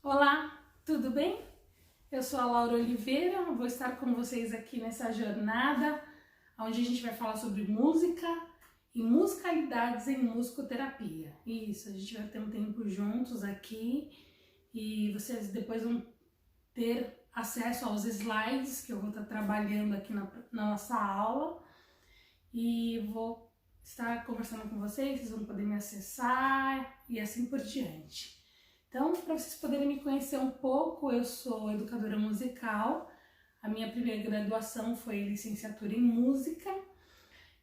Olá, tudo bem? Eu sou a Laura Oliveira, vou estar com vocês aqui nessa jornada onde a gente vai falar sobre música e musicalidades em musicoterapia. Isso, a gente vai ter um tempo juntos aqui e vocês depois vão ter acesso aos slides que eu vou estar trabalhando aqui na nossa aula e vou estar conversando com vocês, vocês vão poder me acessar e assim por diante. Então, para vocês poderem me conhecer um pouco, eu sou educadora musical, a minha primeira graduação foi licenciatura em música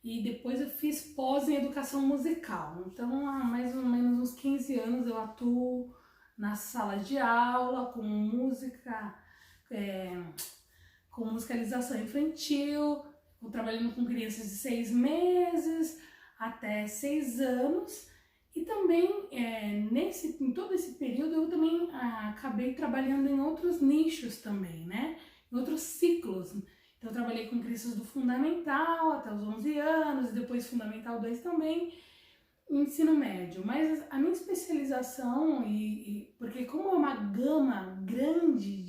e depois eu fiz pós em educação musical. Então, há mais ou menos uns 15 anos eu atuo na sala de aula com música, com musicalização infantil, trabalhando com crianças de 6 meses até 6 anos. E também, em todo esse período, eu também acabei trabalhando em outros nichos também, né? Em outros ciclos. Então, eu trabalhei com crianças do Fundamental até os 11 anos, e depois Fundamental 2 também, ensino médio. Mas a minha especialização, porque como é uma gama grande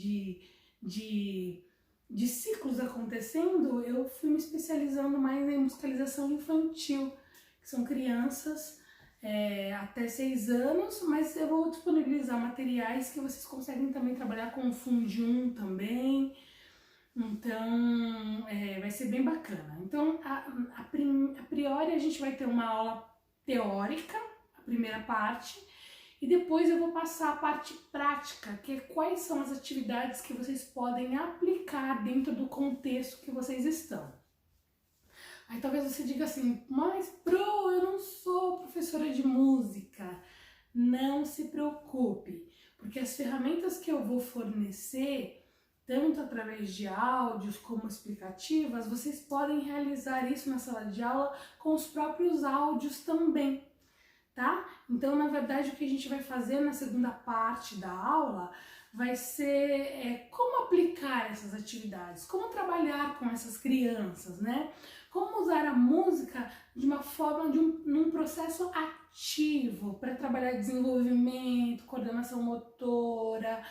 de ciclos acontecendo, eu fui me especializando mais em musicalização infantil, que são crianças até 6 anos, mas eu vou disponibilizar materiais que vocês conseguem também trabalhar com o Fundium também, então vai ser bem bacana. Então, a priori a gente vai ter uma aula teórica, a primeira parte, e depois eu vou passar a parte prática, que é quais são as atividades que vocês podem aplicar dentro do contexto que vocês estão. Aí talvez você diga assim, mas eu não sou professora de música. Não se preocupe, porque as ferramentas que eu vou fornecer, tanto através de áudios como explicativas, vocês podem realizar isso na sala de aula com os próprios áudios também, tá? Então, na verdade, o que a gente vai fazer na segunda parte da aula vai ser como aplicar essas atividades, como trabalhar com essas crianças, né? Como usar a música de uma forma, num processo ativo, para trabalhar desenvolvimento, coordenação motora,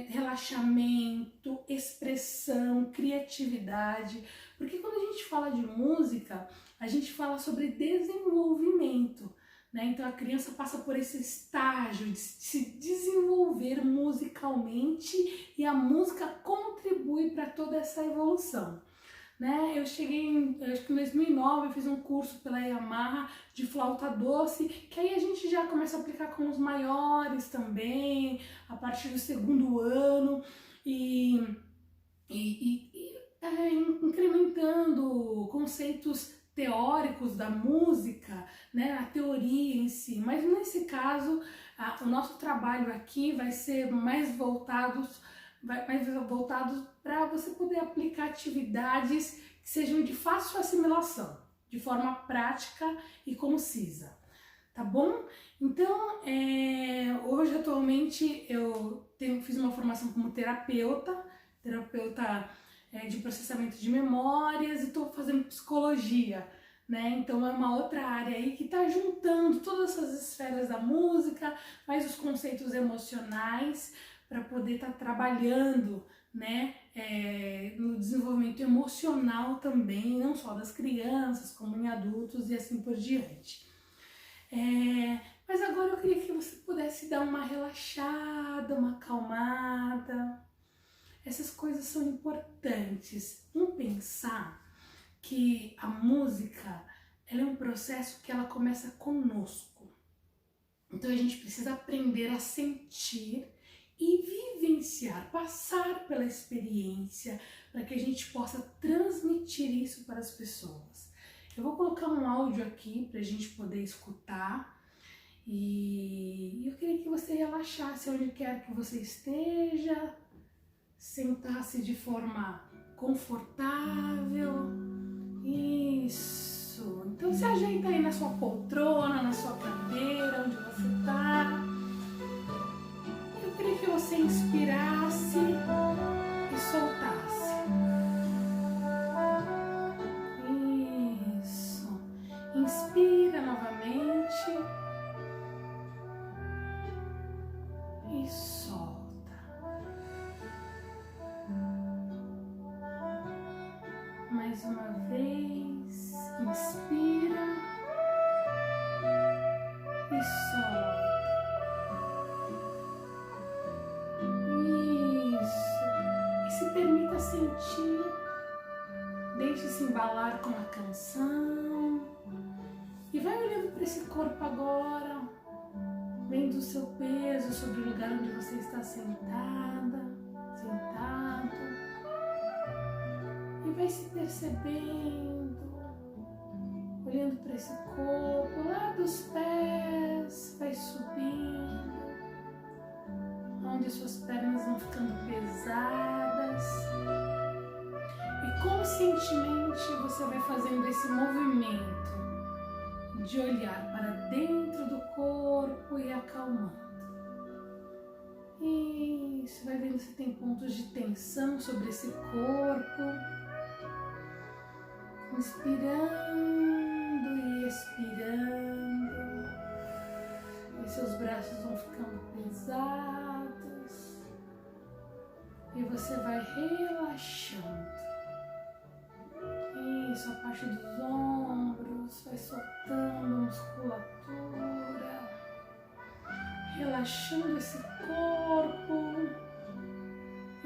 relaxamento, expressão, criatividade. Porque quando a gente fala de música, a gente fala sobre desenvolvimento, né? Então a criança passa por esse estágio de se desenvolver musicalmente e a música contribui para toda essa evolução. Né? Eu cheguei, acho que em 2009, eu fiz um curso pela Yamaha de flauta doce, que aí a gente já começa a aplicar com os maiores também, a partir do 2º ano, incrementando conceitos teóricos da música, né, a teoria em si. Mas nesse caso, o nosso trabalho aqui vai ser mais voltados para você poder aplicar atividades que sejam de fácil assimilação, de forma prática e concisa, tá bom? Então, hoje atualmente eu fiz uma formação como terapeuta de processamento de memórias e estou fazendo psicologia, né? Então é uma outra área aí que está juntando todas essas esferas da música, mais os conceitos emocionais, para poder estar trabalhando, né, no desenvolvimento emocional também, não só das crianças, como em adultos e assim por diante. Mas agora eu queria que você pudesse dar uma relaxada, uma acalmada. Essas coisas são importantes. Vamos pensar que a música, ela é um processo que ela começa conosco. Então a gente precisa aprender a sentir e vivenciar, passar pela experiência, para que a gente possa transmitir isso para as pessoas. Eu vou colocar um áudio aqui para a gente poder escutar e eu queria que você relaxasse onde quer que você esteja, sentasse de forma confortável. Isso. Então se ajeita aí na sua poltrona, na sua cadeira, onde você está. Eu queria que você inspirasse e soltasse. Isso. Inspira novamente. e solta. Mais uma vez, inspira e solta. Isso. E se permita sentir, deixe-se embalar com a canção e vai olhando para esse corpo agora, vendo o seu peso sobre o lugar onde você está sentada, sentado. E vai se percebendo, olhando para esse corpo, lá dos pés, vai subindo, onde as suas pernas vão ficando pesadas. E conscientemente você vai fazendo esse movimento de olhar para dentro do corpo e acalmando. Isso, vai vendo se tem pontos de tensão sobre esse corpo. Inspirando e expirando. E seus braços vão ficando pesados. E você vai relaxando. Isso, a parte dos ombros, vai soltando a musculatura. Relaxando esse corpo.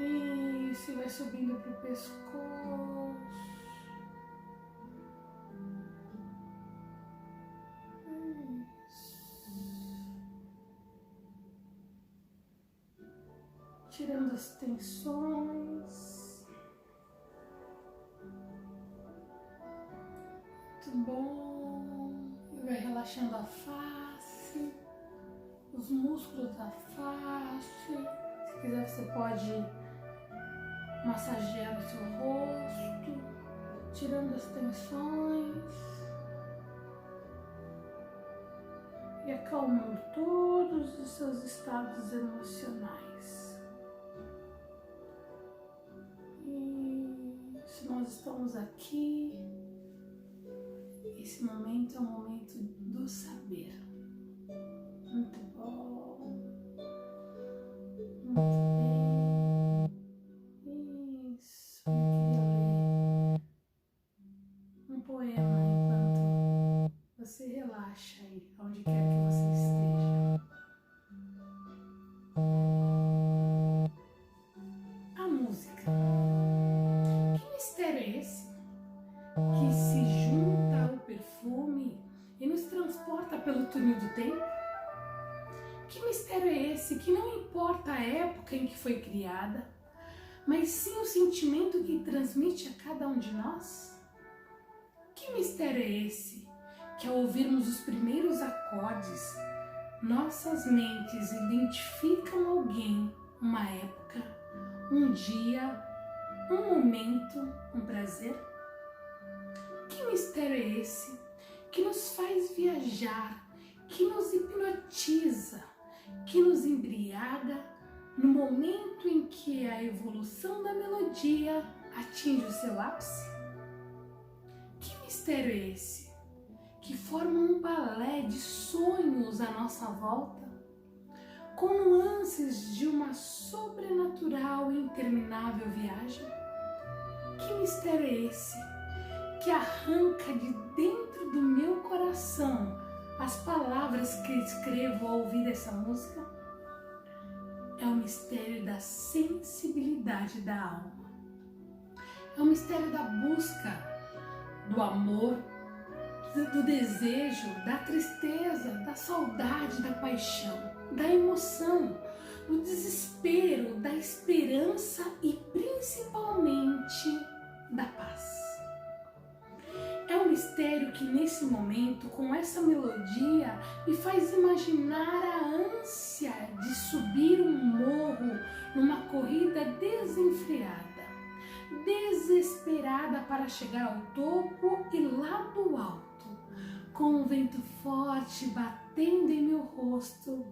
Isso, e vai subindo para o pescoço. Tirando as tensões. Muito bom. E vai relaxando a face, os músculos da face. Se quiser, você pode massagear o seu rosto, tirando as tensões e acalmando todos os seus estados emocionais. E se nós estamos aqui, esse momento é o momento do saber. Muito bom. Muito bem. Isso. Eu queria ler um poema enquanto você relaxa aí, onde quer que você esteja. A música. Que mistério é esse que se junta ao perfume e nos transporta pelo túnel do tempo? Que mistério é esse que não importa a época em que foi criada, mas sim o sentimento que transmite a cada um de nós? Que mistério é esse que, ao ouvirmos os primeiros acordes, nossas mentes identificam alguém, uma época, um dia, um momento, um prazer? Que mistério é esse que nos faz viajar, que nos hipnotiza, que nos embriaga no momento em que a evolução da melodia atinge o seu ápice? Que mistério é esse que forma um balé de sonhos à nossa volta, com nuances de uma sobrenatural e interminável viagem? Que mistério é esse que arranca de dentro do meu coração as palavras que escrevo ao ouvir essa música? É o mistério da sensibilidade da alma. É o mistério da busca, do amor, do desejo, da tristeza, da saudade, da paixão, da emoção, do desespero, da esperança e principalmente da paz. É um mistério que nesse momento, com essa melodia, me faz imaginar a ânsia de subir um morro numa corrida desenfreada, desesperada para chegar ao topo e lá do alto, com um vento forte batendo em meu rosto,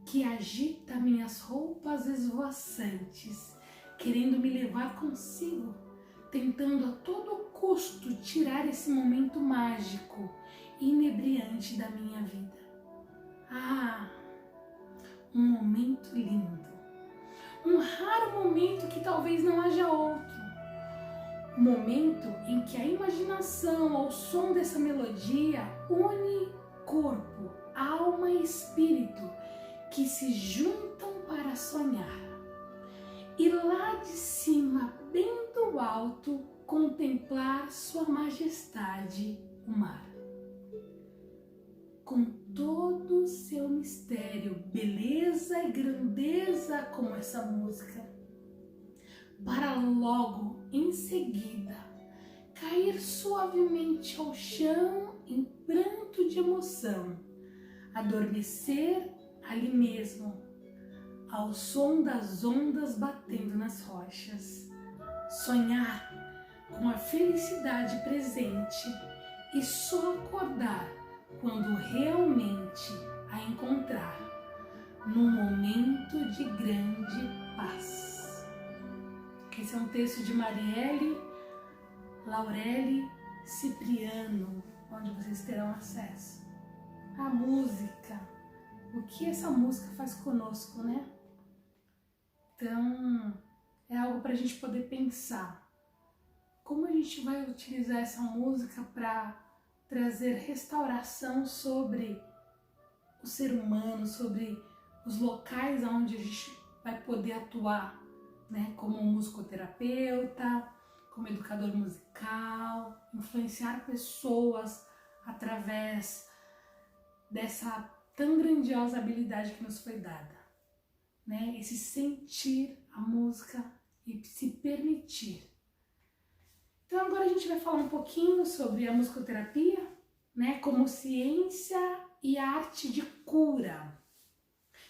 que agita minhas roupas esvoaçantes, querendo me levar consigo, tentando a todo custo tirar esse momento mágico e inebriante da minha vida. Ah, um momento lindo, um raro momento que talvez não haja outro, um momento em que a imaginação ao som dessa melodia une corpo, alma e espírito que se juntam para sonhar. E lá de cima, bem do alto, contemplar sua majestade, o mar. Com todo o seu mistério, beleza e grandeza como essa música, para logo em seguida cair suavemente ao chão em pranto de emoção, adormecer ali mesmo, ao som das ondas batendo nas rochas, sonhar com a felicidade presente e só acordar quando realmente a encontrar, num momento de grande paz. Esse é um texto de Marielle Laurelli Cipriano, onde vocês terão acesso. A música, o que essa música faz conosco, né? Então, é algo para a gente poder pensar. Como a gente vai utilizar essa música para trazer restauração sobre o ser humano, sobre os locais onde a gente vai poder atuar, né? Como musicoterapeuta, como educador musical, influenciar pessoas através dessa tão grandiosa habilidade que nos foi dada, né? Esse sentir a música e se permitir. Então agora a gente vai falar um pouquinho sobre a musicoterapia, né? Como ciência e arte de cura.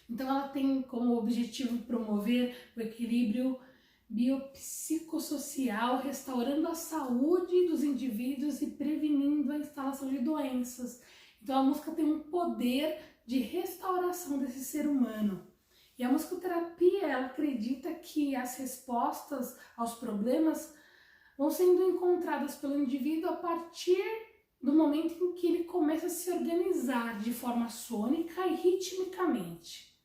Então ela tem como objetivo promover o equilíbrio biopsicossocial, restaurando a saúde dos indivíduos e prevenindo a instalação de doenças. Então a música tem um poder de restauração desse ser humano. E a musicoterapia, ela acredita que as respostas aos problemas vão sendo encontradas pelo indivíduo a partir do momento em que ele começa a se organizar de forma sônica e ritmicamente,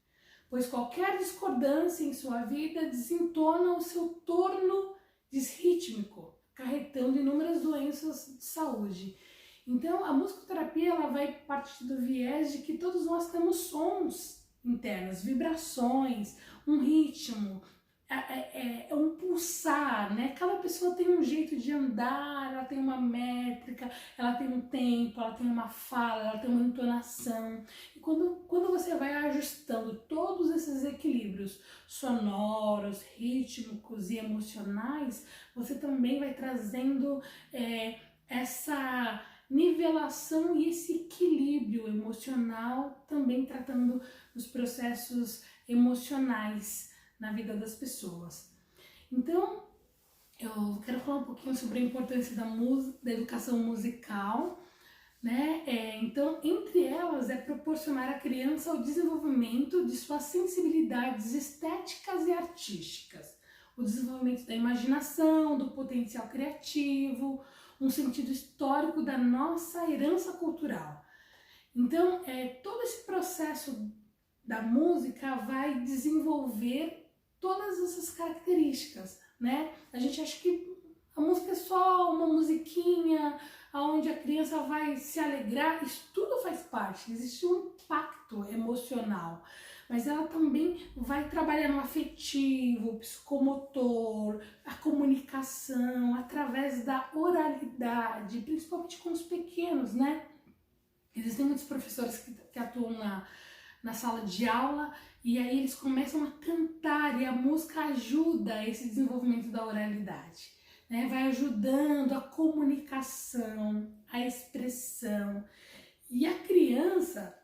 pois qualquer discordância em sua vida desentona o seu torno desrítmico, acarretando inúmeras doenças de saúde. Então, a musicoterapia ela vai partir do viés de que todos nós temos sons internos, vibrações, um ritmo, um pulsar, né? Cada pessoa tem um jeito de andar, ela tem uma métrica, ela tem um tempo, ela tem uma fala, ela tem uma entonação. E quando você vai ajustando todos esses equilíbrios sonoros, rítmicos e emocionais, você também vai trazendo essa nivelação e esse equilíbrio emocional, também tratando dos processos emocionais na vida das pessoas. Então, eu quero falar um pouquinho sobre a importância da educação musical, né? Então, entre elas é proporcionar à criança o desenvolvimento de suas sensibilidades estéticas e artísticas, o desenvolvimento da imaginação, do potencial criativo, um sentido histórico da nossa herança cultural. Então, todo esse processo da música vai desenvolver todas essas características, né? A gente acha que a música é só uma musiquinha onde a criança vai se alegrar, isso tudo faz parte, existe um impacto emocional, mas ela também vai trabalhar no afetivo, psicomotor, a comunicação, através da oralidade, principalmente com os pequenos, né? Existem muitos professores que atuam na sala de aula e aí eles começam a cantar e a música ajuda esse desenvolvimento da oralidade, né? Vai ajudando a comunicação, a expressão. E a criança,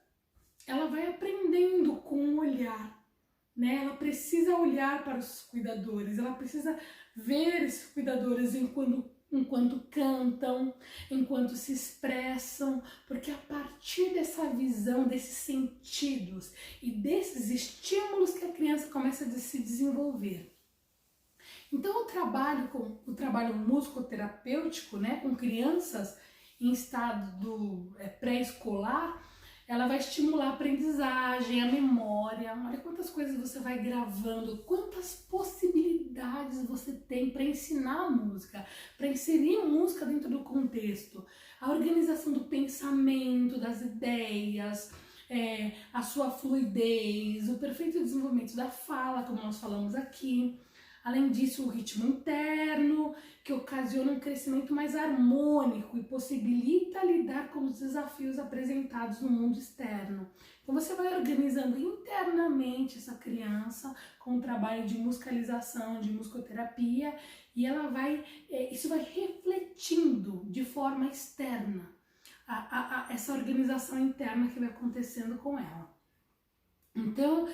ela vai aprendendo com o olhar, né? Ela precisa olhar para os cuidadores, ela precisa ver esses cuidadores enquanto cantam, enquanto se expressam, porque a partir dessa visão, desses sentidos e desses estímulos que a criança começa a se desenvolver. Então o trabalho musicoterapêutico, né, com crianças em estado pré-escolar, ela vai estimular a aprendizagem, a memória. Olha quantas coisas você vai gravando, quantas possibilidades você tem para ensinar a música, para inserir música dentro do contexto. A organização do pensamento, das ideias, a sua fluidez, o perfeito desenvolvimento da fala, como nós falamos aqui. Além disso, o ritmo interno, que ocasiona um crescimento mais harmônico e possibilita lidar com os desafios apresentados no mundo externo. Então você vai organizando internamente essa criança com o trabalho de musicalização, de musicoterapia, e ela vai, isso vai refletindo de forma externa essa organização interna que vai acontecendo com ela. Então,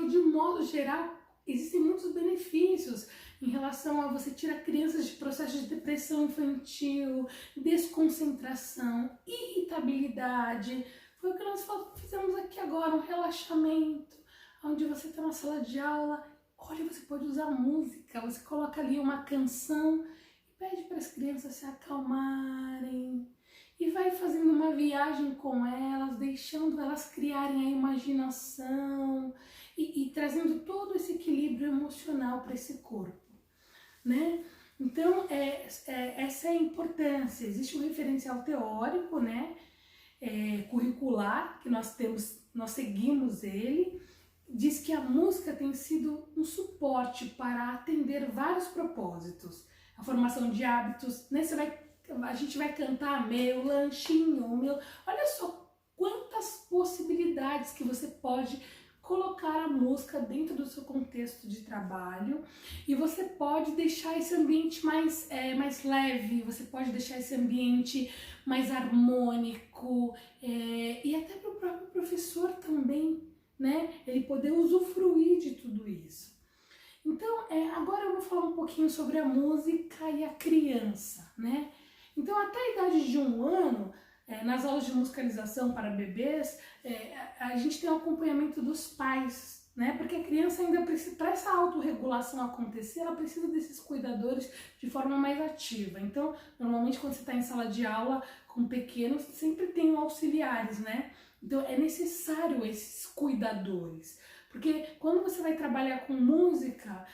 de modo geral, existem muitos benefícios em relação a você tirar crianças de processos de depressão infantil, desconcentração, irritabilidade. Foi o que nós fizemos aqui agora, um relaxamento, onde você está na sala de aula, olha, você pode usar música, você coloca ali uma canção e pede para as crianças se acalmarem e vai fazendo uma viagem com elas, deixando elas criarem a imaginação, e trazendo todo esse equilíbrio emocional para esse corpo, né? Então, essa é a importância. Existe um referencial teórico, né? Curricular, que nós seguimos ele, diz que a música tem sido um suporte para atender vários propósitos. A formação de hábitos, né? A gente vai cantar meu lanchinho, meu... Olha só quantas possibilidades que você pode colocar a música dentro do seu contexto de trabalho, e você pode deixar esse ambiente mais leve, você pode deixar esse ambiente mais harmônico, e até para o próprio professor também, né? Ele poder usufruir de tudo isso. Então, agora eu vou falar um pouquinho sobre a música e a criança, né? Então, até a idade de 1 ano, nas aulas de musicalização para bebês, a gente tem o acompanhamento dos pais, né? Porque a criança ainda precisa, para essa autorregulação acontecer, ela precisa desses cuidadores de forma mais ativa. Então, normalmente quando você está em sala de aula com pequenos, sempre tem auxiliares, né? Então, é necessário esses cuidadores. Porque quando você vai trabalhar com música,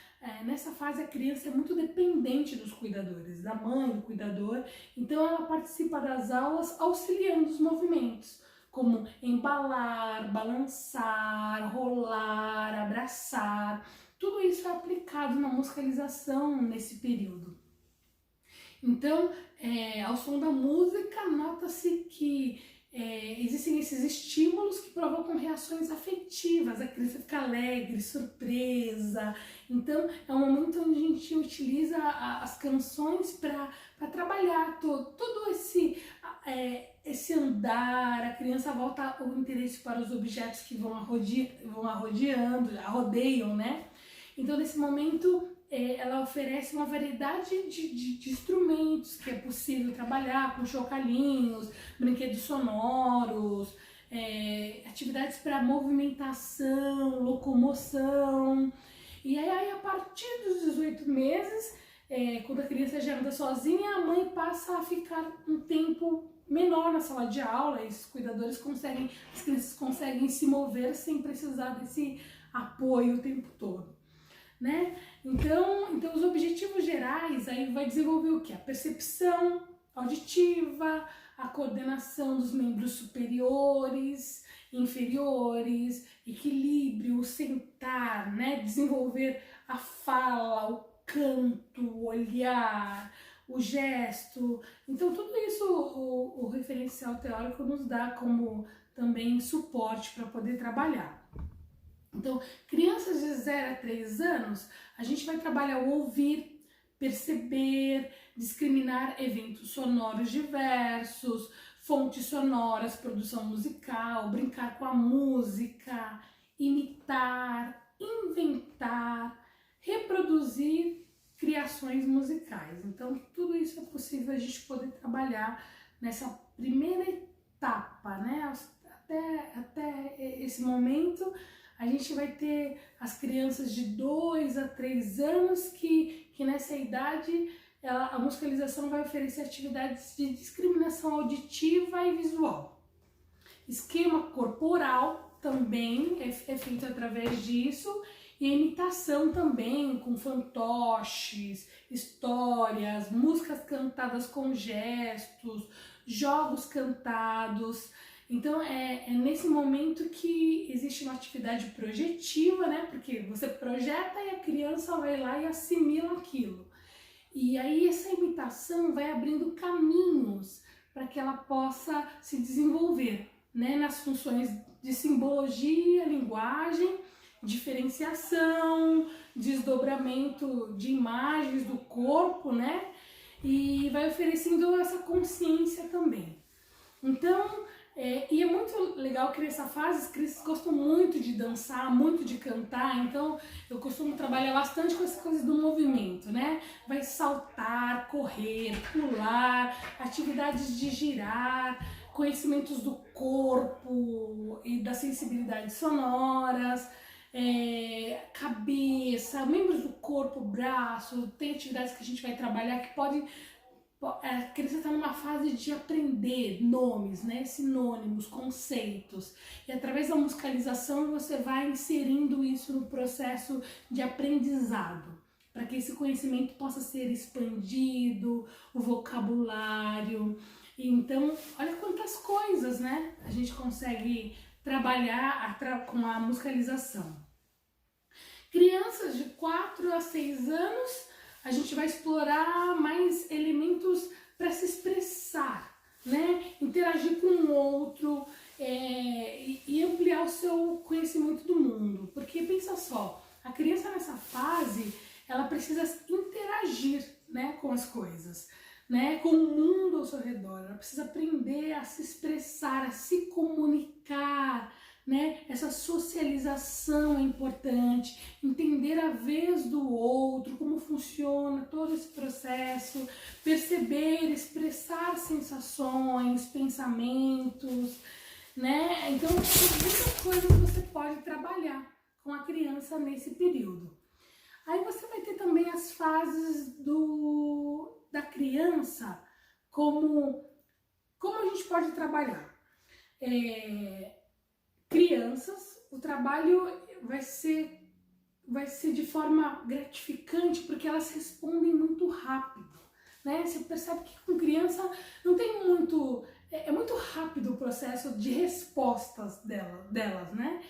nessa fase a criança é muito dependente dos cuidadores, da mãe, do cuidador, então ela participa das aulas auxiliando os movimentos, como embalar, balançar, rolar, abraçar, tudo isso é aplicado na musicalização nesse período. Então, ao som da música, nota-se que existem esses estímulos que provocam reações afetivas, a criança fica alegre, surpresa. Então é um momento onde a gente utiliza as canções para trabalhar todo esse andar, a criança volta o interesse para os objetos que vão arrodeiam, né? Então nesse momento ela oferece uma variedade de instrumentos que é possível trabalhar, com chocalhinhos, brinquedos sonoros, atividades para movimentação, locomoção. E aí, a partir dos 18 meses, quando a criança já anda sozinha, a mãe passa a ficar um tempo menor na sala de aula, e os cuidadores as crianças conseguem se mover sem precisar desse apoio o tempo todo, né? Então os objetivos gerais aí vai desenvolver o que? A percepção auditiva, a coordenação dos membros superiores, inferiores, equilíbrio, o sentar, né? Desenvolver a fala, o canto, o olhar, o gesto. Então tudo isso o referencial teórico nos dá como também suporte para poder trabalhar. Então, crianças de 0 a 3 anos, a gente vai trabalhar o ouvir, perceber, discriminar eventos sonoros diversos, fontes sonoras, produção musical, brincar com a música, imitar, inventar, reproduzir criações musicais. Então, tudo isso é possível a gente poder trabalhar nessa primeira etapa, né? Até esse momento, a gente vai ter as crianças de 2 a 3 anos que nessa idade a musicalização vai oferecer atividades de discriminação auditiva e visual. Esquema corporal também é feito através disso, e a imitação também, com fantoches, histórias, músicas cantadas com gestos, jogos cantados. Então é nesse momento que existe uma atividade projetiva, né? Porque você projeta e a criança vai lá e assimila aquilo. E aí essa imitação vai abrindo caminhos para que ela possa se desenvolver, né? Nas funções de simbologia, linguagem, diferenciação, desdobramento de imagens do corpo, né? E vai oferecendo essa consciência também. Então, e é muito legal que nessa fase as crianças gostam muito de dançar, muito de cantar, então eu costumo trabalhar bastante com essas coisas do movimento, né? Vai saltar, correr, pular, atividades de girar, conhecimentos do corpo e das sensibilidades sonoras, cabeça, membros do corpo, braço, tem atividades que a gente vai trabalhar que podem. A criança está numa fase de aprender nomes, né, sinônimos, conceitos, e através da musicalização você vai inserindo isso no processo de aprendizado, para que esse conhecimento possa ser expandido, o vocabulário. Então, olha quantas coisas, né, a gente consegue trabalhar com a musicalização. Crianças de 4 a 6 anos, a gente vai explorar mais elementos para se expressar, né? Interagir com o outro e ampliar o seu conhecimento do mundo. Porque pensa só, a criança nessa fase, ela precisa interagir, né, com as coisas, né, com o mundo ao seu redor. Ela precisa aprender a se expressar, a se comunicar, né? Essa socialização é importante, entender a vez do outro, como funciona todo esse processo, perceber, expressar sensações, pensamentos, né? Então, tem muitas coisas que você pode trabalhar com a criança nesse período. Aí você vai ter também as fases da criança, como a gente pode trabalhar. Crianças, o trabalho vai ser de forma gratificante, porque elas respondem muito rápido, né? Você percebe que com criança não tem muito, é muito rápido o processo de respostas delas, né?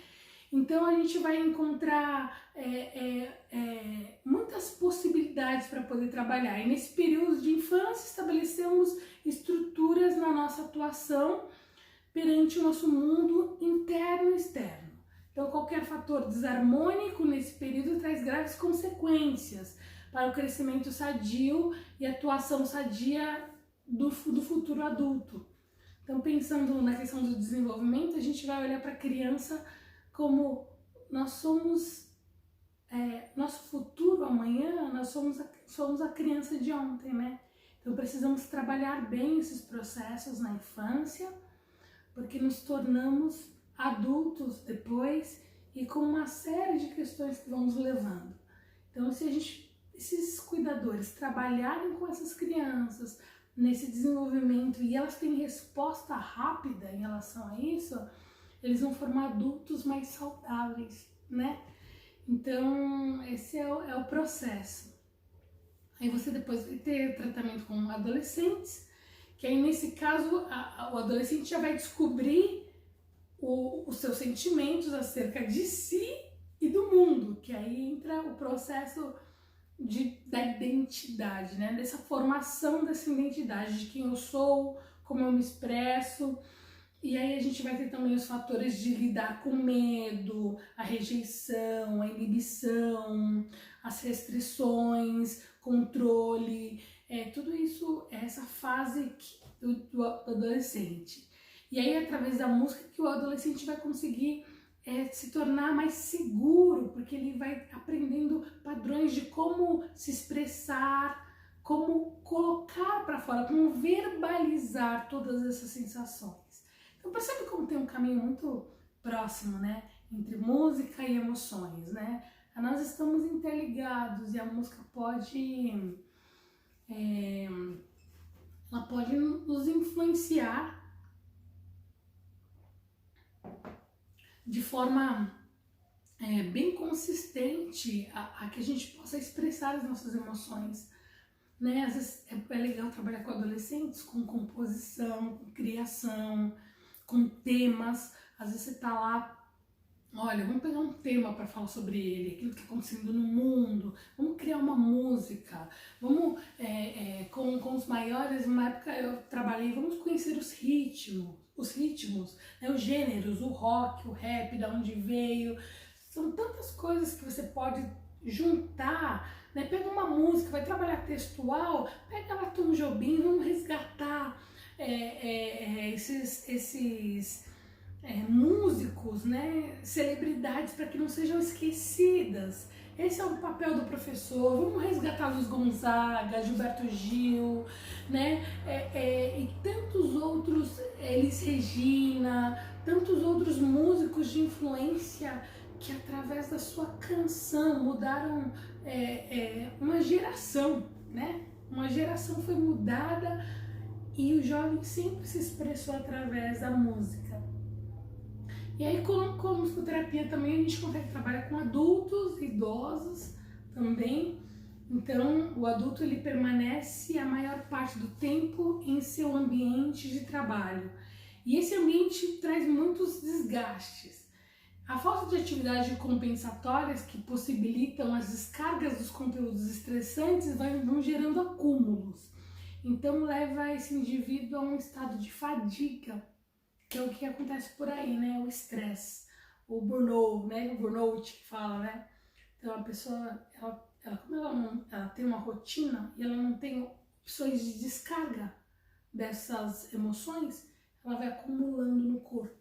Então a gente vai encontrar muitas possibilidades para poder trabalhar. E nesse período de infância estabelecemos estruturas na nossa atuação perante o nosso mundo interno e externo. Então, qualquer fator desarmônico nesse período traz graves consequências para o crescimento sadio e atuação sadia do futuro adulto. Então, pensando na questão do desenvolvimento, a gente vai olhar para a criança como nós somos nosso futuro amanhã, nós somos a criança de ontem, né? Então, precisamos trabalhar bem esses processos na infância, porque nos tornamos adultos depois e com uma série de questões que vamos levando. Então, se esses cuidadores trabalharem com essas crianças nesse desenvolvimento e elas têm resposta rápida em relação a isso, eles vão formar adultos mais saudáveis, né? Então, esse é o processo. Aí você depois vai ter tratamento com adolescentes, que aí nesse caso o adolescente já vai descobrir os seus sentimentos acerca de si e do mundo, que aí entra o processo da identidade, né? Dessa formação dessa identidade, de quem eu sou, como eu me expresso. E aí a gente vai ter também os fatores de lidar com medo, a rejeição, a inibição, as restrições, controle, tudo isso é essa fase do adolescente. E aí através da música que o adolescente vai conseguir se tornar mais seguro, porque ele vai aprendendo padrões de como se expressar, como colocar para fora, como verbalizar todas essas sensações. Então percebe como tem um caminho muito próximo, né, entre música e emoções, né? Nós estamos interligados e a música pode ela pode nos influenciar de forma bem consistente a que a gente possa expressar as nossas emoções, né? Às vezes é legal trabalhar com adolescentes, com composição, com criação, com temas. Às vezes você tá lá, olha, vamos pegar um tema para falar sobre ele, aquilo que está acontecendo no mundo, vamos criar uma música, vamos, com os maiores, numa época eu trabalhei, vamos conhecer os ritmos, né, os gêneros, o rock, o rap, da onde veio, são tantas coisas que você pode juntar, né? Pega uma música, vai trabalhar textual, pega lá Tom Jobim, vamos resgatar esses músicos, né, celebridades, para que não sejam esquecidas. Esse é o papel do professor. Vamos resgatar Luiz Gonzaga, Gilberto Gil, né, e tantos outros, Elis Regina, tantos outros músicos de influência que através da sua canção mudaram uma geração, né? Uma geração foi mudada e o jovem sempre se expressou através da música. E aí com a musicoterapia também a gente consegue trabalhar com adultos, idosos também. Então o adulto ele permanece a maior parte do tempo em seu ambiente de trabalho. E esse ambiente traz muitos desgastes. A falta de atividades compensatórias que possibilitam as descargas dos conteúdos estressantes vão gerando acúmulos. Então leva esse indivíduo a um estado de fadiga, que é o que acontece por aí, né? O estresse, o burnout, né? O burnout que fala, né? Então a pessoa, como ela tem uma rotina e ela não tem opções de descarga dessas emoções, ela vai acumulando no corpo.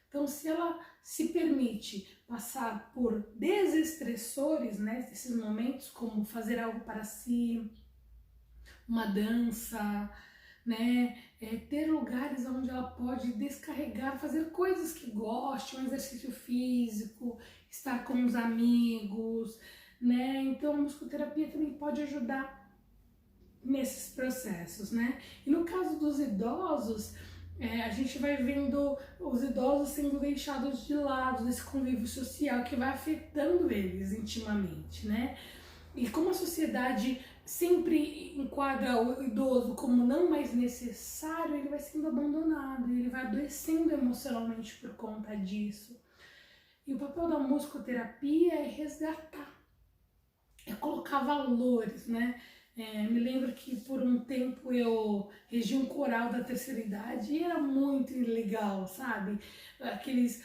Então se ela se permite passar por desestressores, né? Esses momentos, como fazer algo para si, uma dança, né? Ter lugares onde ela pode descarregar, fazer coisas que goste, um exercício físico, estar com os amigos, né? Então a musicoterapia também pode ajudar nesses processos, né? E no caso dos idosos, a gente vai vendo os idosos sendo deixados de lado desse convívio social que vai afetando eles intimamente, né? E como a sociedade sempre enquadra o idoso como não mais necessário, ele vai sendo abandonado, ele vai adoecendo emocionalmente por conta disso. E o papel da musicoterapia é resgatar, é colocar valores, né? Me lembro que por um tempo eu regi um coral da terceira idade e era muito legal, sabe? Aqueles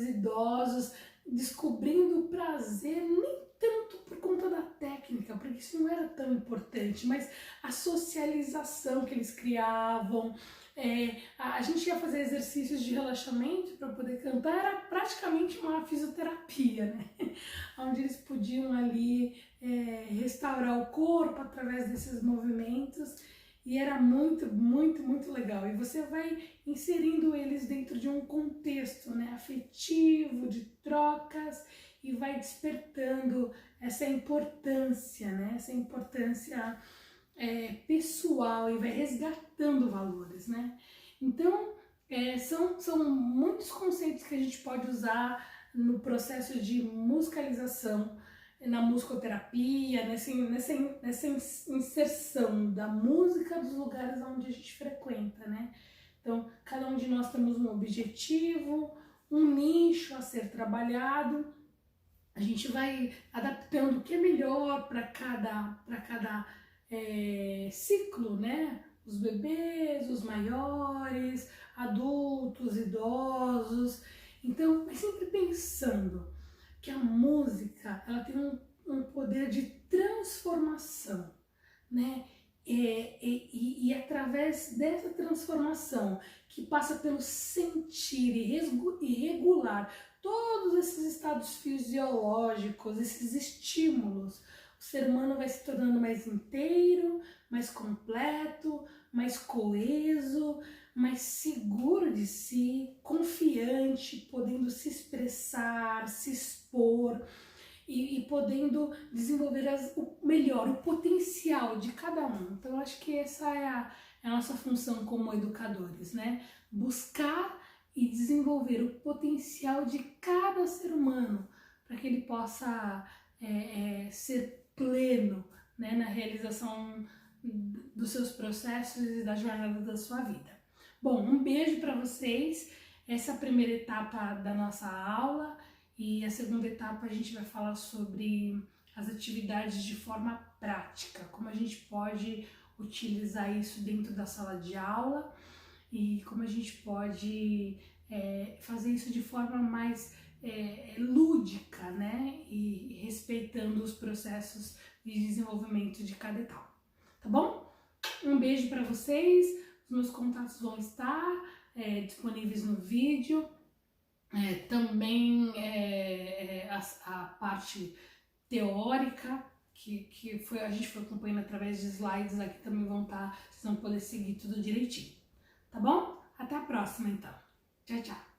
idosos descobrindo o prazer, nem tanto por conta da técnica, porque isso não era tão importante, mas a socialização que eles criavam. A gente ia fazer exercícios de relaxamento para poder cantar, era praticamente uma fisioterapia, né? Onde eles podiam ali restaurar o corpo através desses movimentos e era muito, muito, muito legal. E você vai inserindo eles dentro de um contexto, né, afetivo, de trocas, e vai despertando essa importância, né, essa importância pessoal, e vai resgatando valores, né? Então, são muitos conceitos que a gente pode usar no processo de musicalização, na musicoterapia, nessa inserção da música dos lugares onde a gente frequenta, né? Então, cada um de nós temos um objetivo, um nicho a ser trabalhado, a gente vai adaptando o que é melhor para cada ciclo, né? Os bebês, os maiores, adultos, idosos. Então, mas sempre pensando que a música ela tem um poder de transformação, né? E através dessa transformação que passa pelo sentir e regular todos esses estados fisiológicos, esses estímulos, o ser humano vai se tornando mais inteiro, mais completo, mais coeso, mais seguro de si, confiante, podendo se expressar, se expor e podendo desenvolver o melhor, o potencial de cada um. Então, eu acho que essa é a nossa função como educadores, né? Buscar e desenvolver o potencial de cada ser humano para que ele possa ser pleno, né, na realização dos seus processos e da jornada da sua vida. Bom, um beijo para vocês. Essa é a primeira etapa da nossa aula e a segunda etapa a gente vai falar sobre as atividades de forma prática, como a gente pode utilizar isso dentro da sala de aula e como a gente pode fazer isso de forma mais lúdica, né? E respeitando os processos de desenvolvimento de cada etapa, tá bom? Um beijo para vocês, os meus contatos vão estar disponíveis no vídeo, também a parte teórica que a gente foi acompanhando através de slides aqui também vão estar, vocês vão poder seguir tudo direitinho, tá bom? Até a próxima então, tchau, tchau!